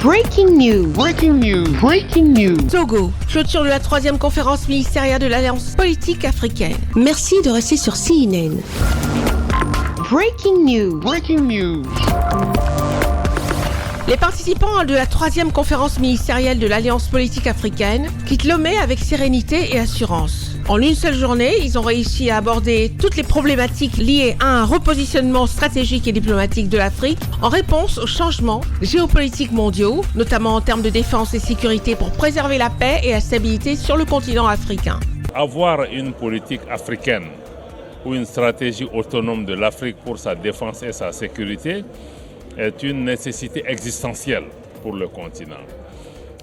Breaking news. Breaking news. Breaking news. Togo, clôture de la 3e conférence ministérielle de l'Alliance politique africaine. Merci de rester sur CNN. Breaking news. Breaking news. Les participants de la 3e conférence ministérielle de l'Alliance politique africaine quittent Lomé avec sérénité et assurance. En une seule journée, ils ont réussi à aborder toutes les problématiques liées à un repositionnement stratégique et diplomatique de l'Afrique en réponse aux changements géopolitiques mondiaux, notamment en termes de défense et sécurité pour préserver la paix et la stabilité sur le continent africain. Avoir une politique africaine ou une stratégie autonome de l'Afrique pour sa défense et sa sécurité est une nécessité existentielle pour le continent.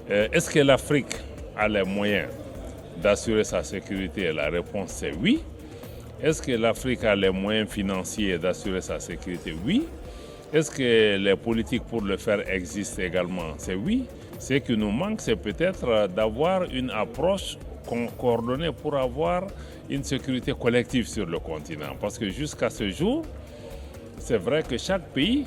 Est-ce que l'Afrique a les moyens d'assurer sa sécurité? La réponse c'est oui. Est-ce que l'Afrique a les moyens financiers d'assurer sa sécurité? Oui. Est-ce que les politiques pour le faire existent également? C'est oui. Ce qui nous manque, c'est peut-être d'avoir une approche coordonnée pour avoir une sécurité collective sur le continent. Parce que jusqu'à ce jour, c'est vrai que chaque pays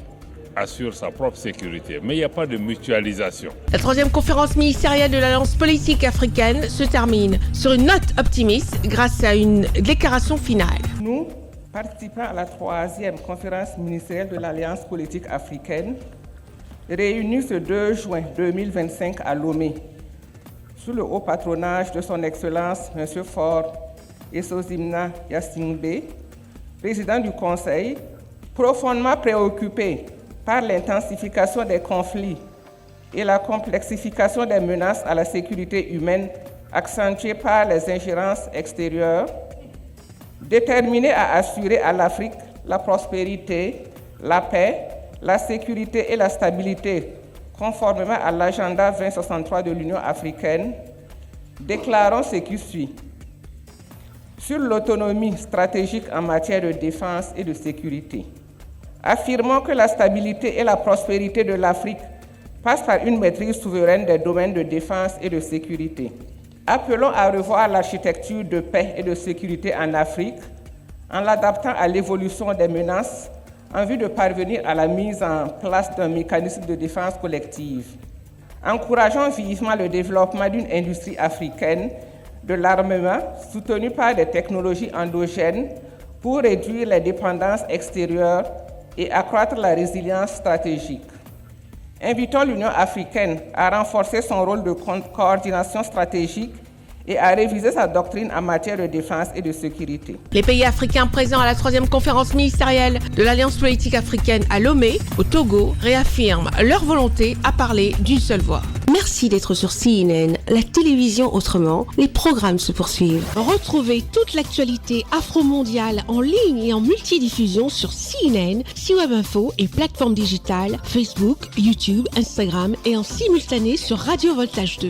assure sa propre sécurité, mais il n'y a pas de mutualisation. La 3e conférence ministérielle de l'Alliance politique africaine se termine sur une note optimiste grâce à une déclaration finale. Nous, participants à la 3e conférence ministérielle de l'Alliance politique africaine, réunie ce 2 juin 2025 à Lomé, sous le haut patronage de son Excellence M. Faure Esozimna Yasingbe, président du Conseil, profondément préoccupé par l'intensification des conflits et la complexification des menaces à la sécurité humaine accentuées par les ingérences extérieures, déterminé à assurer à l'Afrique la prospérité, la paix, la sécurité et la stabilité, conformément à l'agenda 2063 de l'Union africaine, déclarons ce qui suit. Sur l'autonomie stratégique en matière de défense et de sécurité, affirmons que la stabilité et la prospérité de l'Afrique passent par une maîtrise souveraine des domaines de défense et de sécurité. Appelons à revoir l'architecture de paix et de sécurité en Afrique en l'adaptant à l'évolution des menaces en vue de parvenir à la mise en place d'un mécanisme de défense collective. Encourageons vivement le développement d'une industrie africaine de l'armement soutenue par des technologies endogènes pour réduire les dépendances extérieures et accroître la résilience stratégique. Invitons l'Union africaine à renforcer son rôle de coordination stratégique et à réviser sa doctrine en matière de défense et de sécurité. Les pays africains présents à la 3e conférence ministérielle de l'Alliance politique africaine à Lomé, au Togo, réaffirment leur volonté à parler d'une seule voix. Merci d'être sur CNN, la télévision autrement. Les programmes se poursuivent. Retrouvez toute l'actualité afro-mondiale en ligne et en multidiffusion sur CNN, C-Web Info et plateformes digitales, Facebook, YouTube, Instagram et en simultané sur Radio Voltage 2.